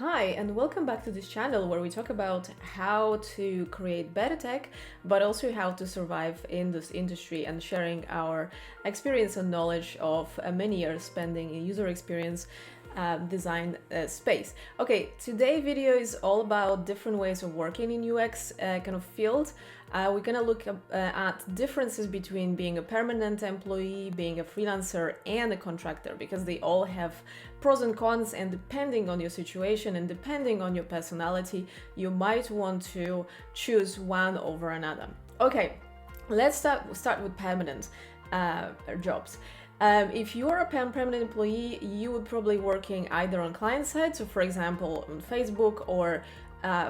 Hi, and welcome back to this channel where we talk about how to create better tech, but also how to survive in this industry and sharing our experience and knowledge of many years spending in user experience design space. Okay, today's video is all about different ways of working in UX kind of field. We're gonna look at differences between being a permanent employee, being a freelancer, and a contractor, because they all have pros and cons, and depending on your situation and depending on your personality, you might want to choose one over another. Okay, let's start with permanent jobs. If you are a permanent employee, you would probably working either on client side, so for example on Facebook or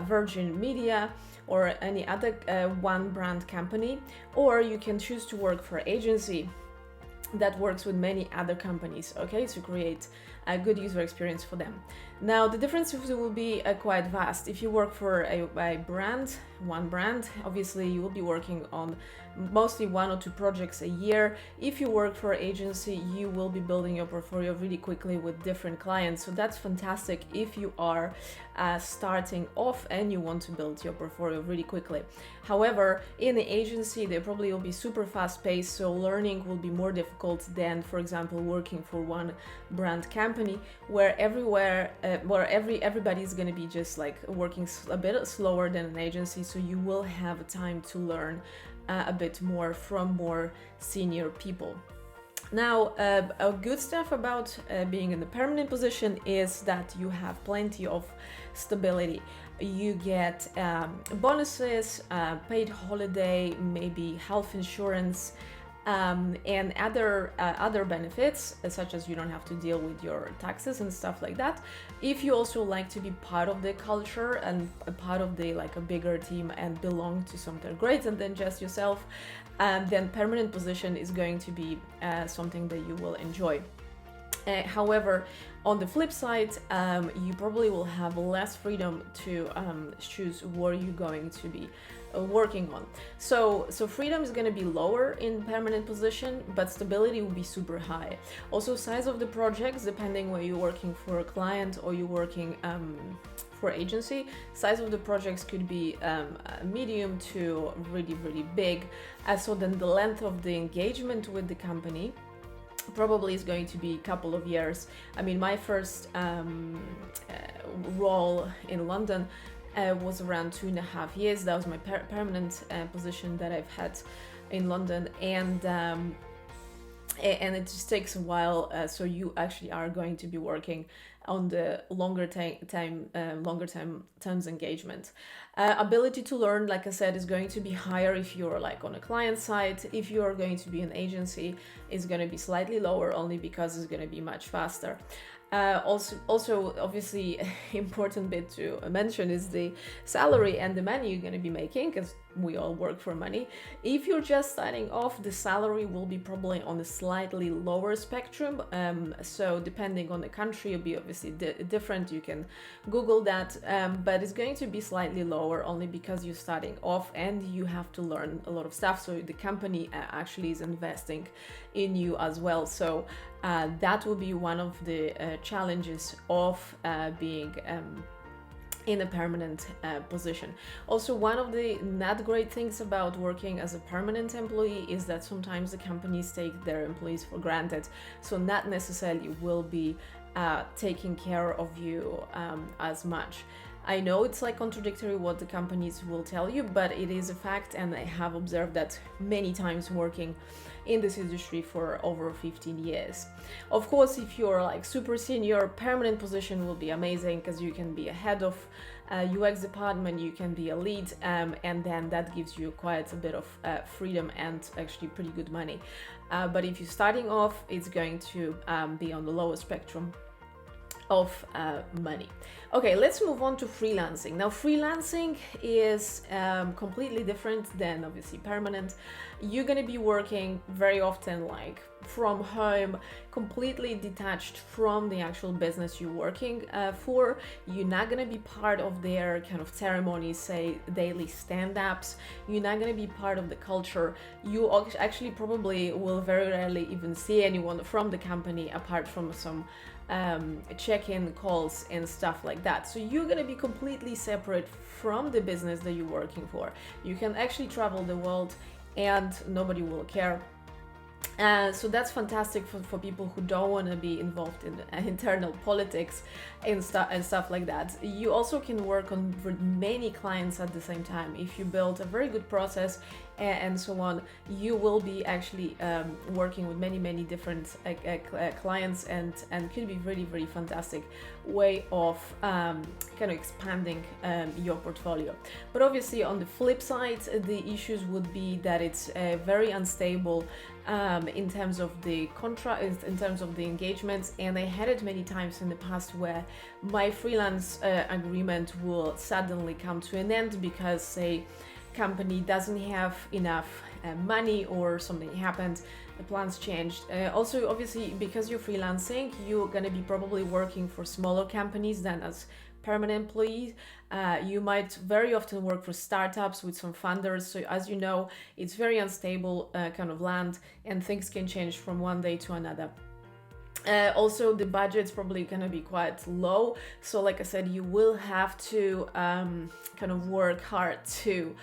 Virgin Media or any other one brand company, or you can choose to work for agency that works with many other companies, okay, to create a good user experience for them. Now, the differences will be quite vast. If you work for a brand, one brand, obviously you will be working on mostly one or two projects a year. If you work for an agency, you will be building your portfolio really quickly with different clients. So that's fantastic if you are starting off and you want to build your portfolio really quickly. However, in the agency, they probably will be super fast paced, so learning will be more difficult than, for example, working for one brand company where everybody is going to be just like working a bit slower than an agency, so you will have time to learn a bit more from more senior people. Now, a good stuff about being in the permanent position is that you have plenty of stability. You get bonuses, paid holiday, maybe health insurance, and other benefits, such as you don't have to deal with your taxes and stuff like that. If you also like to be part of the culture and a part of the like a bigger team and belong to something greater than just yourself, then permanent position is going to be something that you will enjoy. However, on the flip side, you probably will have less freedom to choose what you're going to be working on. So freedom is going to be lower in permanent position, but stability will be super high. Also, size of the projects, depending whether you're working for a client or you're working for agency, size of the projects could be medium to really big. So then the length of the engagement with the company probably is going to be a couple of years. I mean, my first role in London was around 2.5 years. That was my permanent position that I've had in London, and it just takes a while. So you actually are going to be working on the longer terms engagement. Ability to learn, like I said, is going to be higher if you're like on a client side. If you are going to be an agency, it's going to be slightly lower, only because it's going to be much faster. Also, obviously, important bit to mention is the salary and the money you're going to be making, because we all work for money. If you're just starting off, the salary will be probably on a slightly lower spectrum. So depending on the country, it'll be obviously different. You can Google that, but it's going to be slightly lower only because you're starting off and you have to learn a lot of stuff. So the company actually is investing in you as well. So that will be one of the challenges of being in a permanent position. Also, one of the not great things about working as a permanent employee is that sometimes the companies take their employees for granted, so not necessarily will be taking care of you as much. I know it's like contradictory what the companies will tell you, but it is a fact, and I have observed that many times working in this industry for over 15 years. Of course, if you're like super senior, permanent position will be amazing, because you can be a head of UX department, you can be a lead, and then that gives you quite a bit of freedom and actually pretty good money. But if you're starting off, it's going to be on the lower spectrum of money. Okay, let's move on to freelancing. Now, freelancing is completely different than obviously permanent. You're going to be working very often like from home, completely detached from the actual business you're working for. You're not going to be part of their kind of ceremonies, say daily stand-ups. You're not going to be part of the culture. You actually probably will very rarely even see anyone from the company apart from some check-in calls and stuff like that. So you're going to be completely separate from the business that you're working for. You can actually travel the world and nobody will care. So that's fantastic for people who don't want to be involved in internal politics and stuff like that. You also can work on many clients at the same time. If you build a very good process and so on, you will be actually working with many different clients, and could be really fantastic way of kind of expanding your portfolio. But obviously on the flip side, the issues would be that it's very unstable in terms of the contract, in terms of the engagements. And I had it many times in the past where my freelance agreement will suddenly come to an end because, say, company doesn't have enough money or something happened, the plans changed. Also, obviously, because you're freelancing, you're going to be probably working for smaller companies than as permanent employees. You might very often work for startups with some funders. So as you know, it's very unstable kind of land, and things can change from one day to another. Also, the budget's probably going to be quite low. So like I said, you will have to kind of work hard to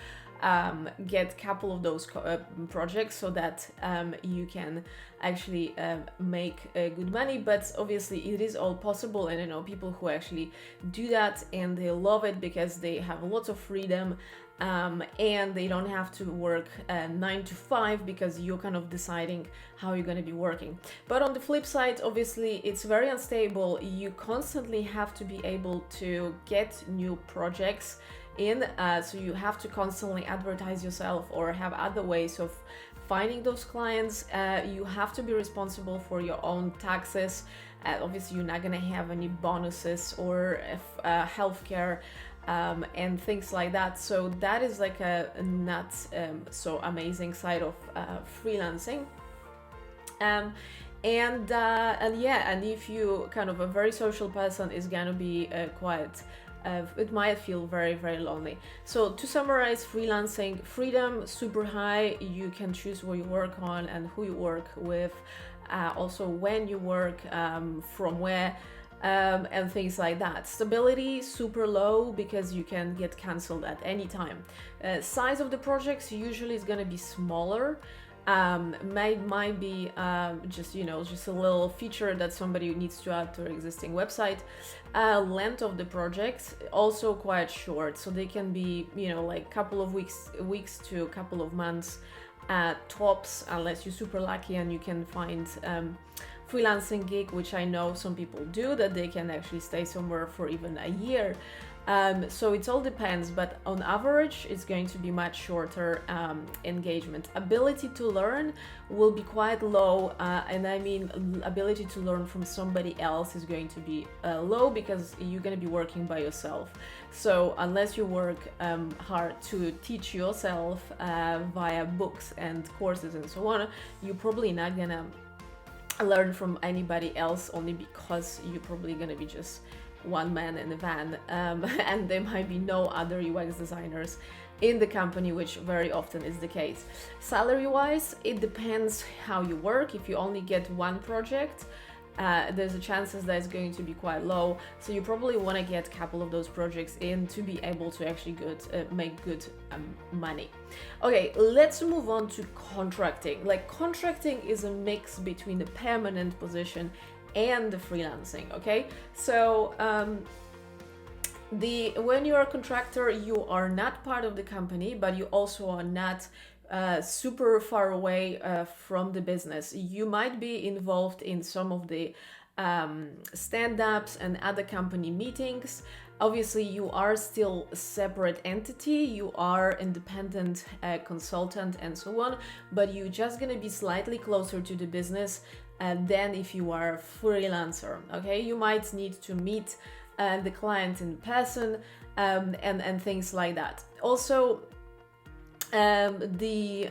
get a couple of those projects so that you can actually make good money. But obviously it is all possible, and I know people who actually do that and they love it because they have lots of freedom, and they don't have to work 9 to 5 because you're kind of deciding how you're going to be working. But on the flip side, obviously it's very unstable. You constantly have to be able to get new projects in, so you have to constantly advertise yourself or have other ways of finding those clients. You have to be responsible for your own taxes. Obviously you're not going to have any bonuses or healthcare and things like that. So that is like a not so amazing side of freelancing. And if you kind of a very social person, is going to be quite it might feel very lonely. So to summarize, freelancing freedom super high. You can choose what you work on and who you work with, also when you work, from where, and things like that. Stability super low because you can get cancelled at any time. Size of the projects usually is going to be smaller. Might be just a little feature that somebody needs to add to their existing website. Length of the projects also quite short, so they can be like couple of weeks to a couple of months tops, unless you're super lucky and you can find freelancing gig, which I know some people do, that they can actually stay somewhere for even a year. So it all depends, but on average it's going to be much shorter engagement. Ability to learn will be quite low, and I mean ability to learn from somebody else is going to be low because you're going to be working by yourself. So unless you work hard to teach yourself via books and courses and so on, you're probably not going to learn from anybody else, only because you're probably going to be just one man in a van, and there might be no other UX designers in the company, which very often is the case. Salary wise, it depends how you work. If you only get one project, there's a chances that it's going to be quite low, so you probably want to get a couple of those projects in to be able to actually make good money. Okay, let's move on to contracting. Like, contracting is a mix between the permanent position and the freelancing. Okay, so when you're a contractor, you are not part of the company, but you also are not super far away from the business. You might be involved in some of the stand-ups and other company meetings. Obviously, you are still a separate entity, you are independent consultant and so on, but you're just going to be slightly closer to the business than if you are a freelancer. Okay, you might need to meet the client in person and things like that. Also, the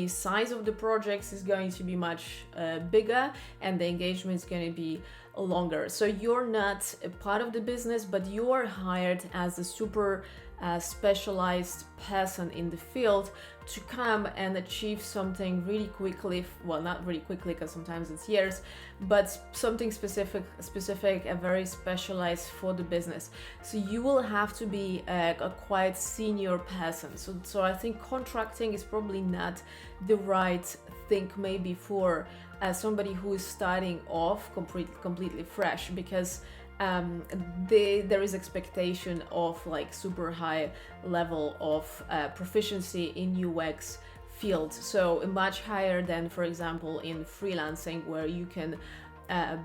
size of the projects is going to be much bigger, and the engagement is going to be longer. So you're not a part of the business, but you are hired as a super specialized person in the field to come and achieve something really quickly. Well, not really quickly, because sometimes it's years, but something specific and very specialized for the business. So you will have to be a quite senior person. So I think contracting is probably not the right thing maybe for somebody who is starting off completely fresh, because there is expectation of like super high level of proficiency in UX field, so much higher than, for example, in freelancing, where you can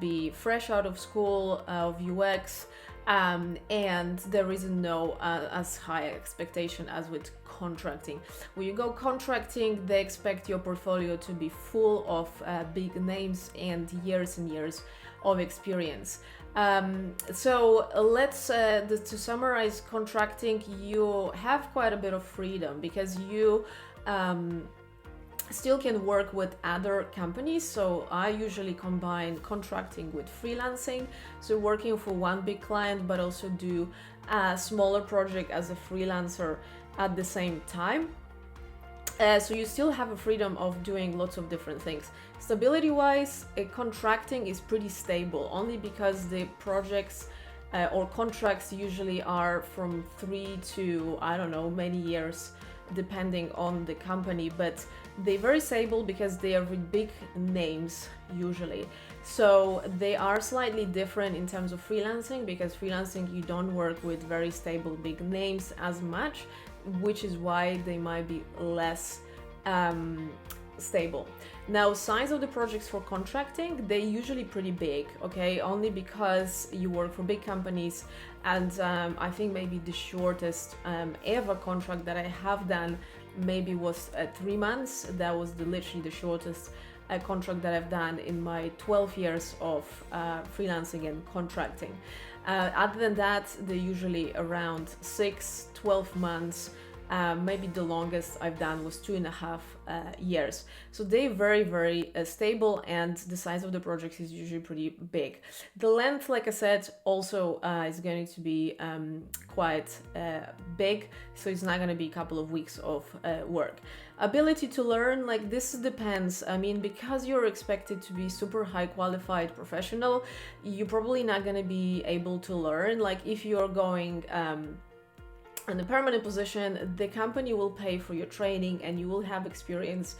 be fresh out of school of UX, and there is no as high expectation as with contracting. When you go contracting, they expect your portfolio to be full of big names and years of experience. So let's to summarize contracting, you have quite a bit of freedom, because you still can work with other companies. So I usually combine contracting with freelancing, so working for one big client but also do a smaller project as a freelancer at the same time. So you still have a freedom of doing lots of different things. Stability wise, contracting is pretty stable, only because the projects or contracts usually are from 3 to, I don't know, many years, depending on the company, but they're very stable because they are with big names usually. So they are slightly different in terms of freelancing, because freelancing, you don't work with very stable big names as much, which is why they might be less stable. Now, size of the projects for contracting, they're usually pretty big, okay, only because you work for big companies. And I think maybe the shortest ever contract that I have done maybe was 3 months. That was literally the shortest contract that I've done in my 12 years of freelancing and contracting. Other than that, they're usually around 6-12 months. Maybe the longest I've done was 2.5 years. So they're very stable, and the size of the projects is usually pretty big. The length, like I said, also is going to be quite big, so it's not going to be a couple of weeks of work. Ability to learn, like, this depends. I mean, because you're expected to be super high qualified professional, you're probably not going to be able to learn. Like, if you're going in a permanent position, the company will pay for your training and you will have experience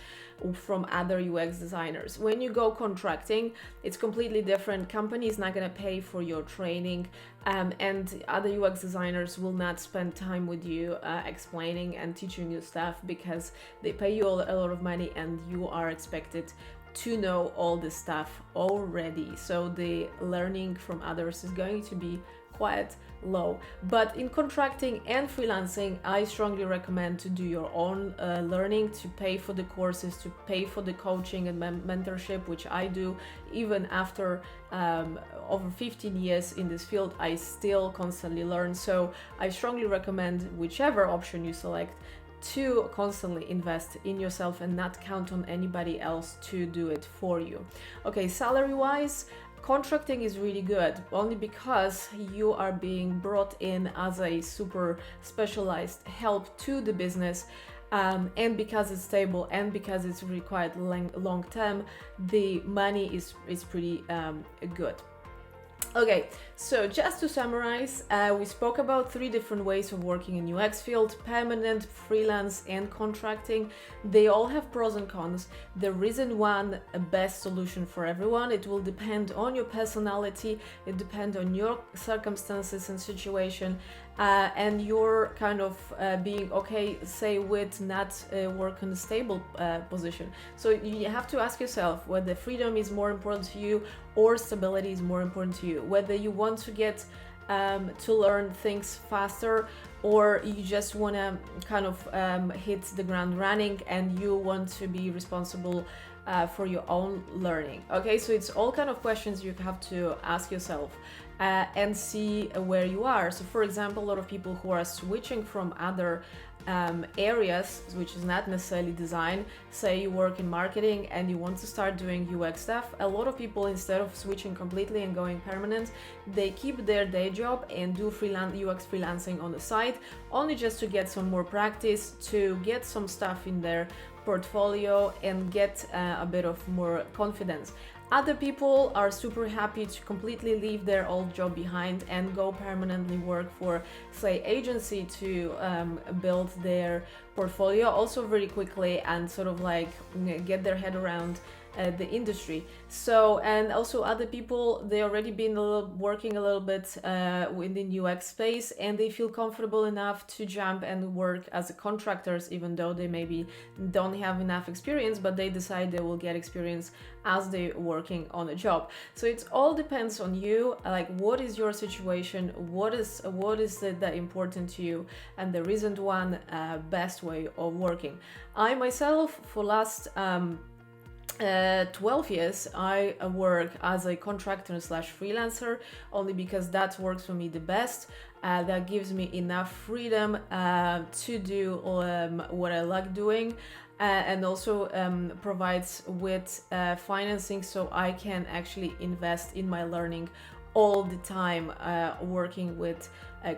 from other UX designers. When you go contracting, it's completely different. Company is not going to pay for your training, and other UX designers will not spend time with you explaining and teaching you stuff, because they pay you a lot of money and you are expected to know all this stuff already. So the learning from others is going to be quite low. But in contracting and freelancing, I strongly recommend to do your own learning, to pay for the courses, to pay for the coaching and mentorship, which I do. Even after over 15 years in this field, I still constantly learn. So I strongly recommend, whichever option you select, to constantly invest in yourself and not count on anybody else to do it for you. Okay, salary wise, contracting is really good, only because you are being brought in as a super specialized help to the business, and because it's stable and because it's required long term, the money is pretty good. Okay, so just to summarize, we spoke about 3 different ways of working in UX field: permanent, freelance, and contracting. They all have pros and cons. There isn't one best solution for everyone. It will depend on your personality, it depends on your circumstances and situation, and your kind of being okay, say, with not work in a stable position. So you have to ask yourself whether freedom is more important to you or stability is more important to you, whether you want to get to learn things faster, or you just want to kind of hit the ground running and you want to be responsible for your own learning. Okay, so it's all kind of questions you have to ask yourself and see where you are. So for example, a lot of people who are switching from other areas, which is not necessarily design. Say you work in marketing and you want to start doing UX stuff, a lot of people, instead of switching completely and going permanent, they keep their day job and do UX freelancing on the side, only just to get some more practice, to get some stuff in their portfolio and get a bit of more confidence. Other people are super happy to completely leave their old job behind and go permanently work for, say, agency to build their portfolio also very quickly and sort of like get their head around the industry. So, and also other people, they already been working a little bit within UX space, and they feel comfortable enough to jump and work as a contractors, even though they maybe don't have enough experience, but they decide they will get experience as they working on a job. So it all depends on you, like what is your situation, what is that important to you, and there isn't one best way of working. I myself, for last 12 years, I work as a contractor slash freelancer, only because that works for me the best. That gives me enough freedom to do what I like doing, and also provides with financing, so I can actually invest in my learning all the time, working with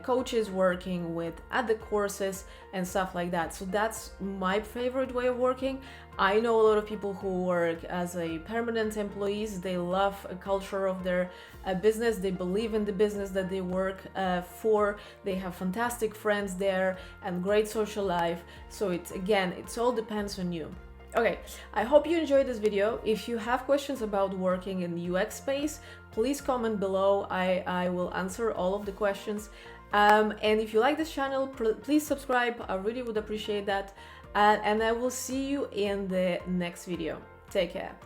coaches, working with other courses and stuff like that. So that's my favorite way of working. I know a lot of people who work as a permanent employees. They love a culture of their business. They believe in the business that they work for. They have fantastic friends there and great social life. So it all depends on you. Okay, I hope you enjoyed this video. If you have questions about working in the UX space, please comment below. I will answer all of the questions. And if you like this channel, please subscribe. I really would appreciate that. And I will see you in the next video. Take care.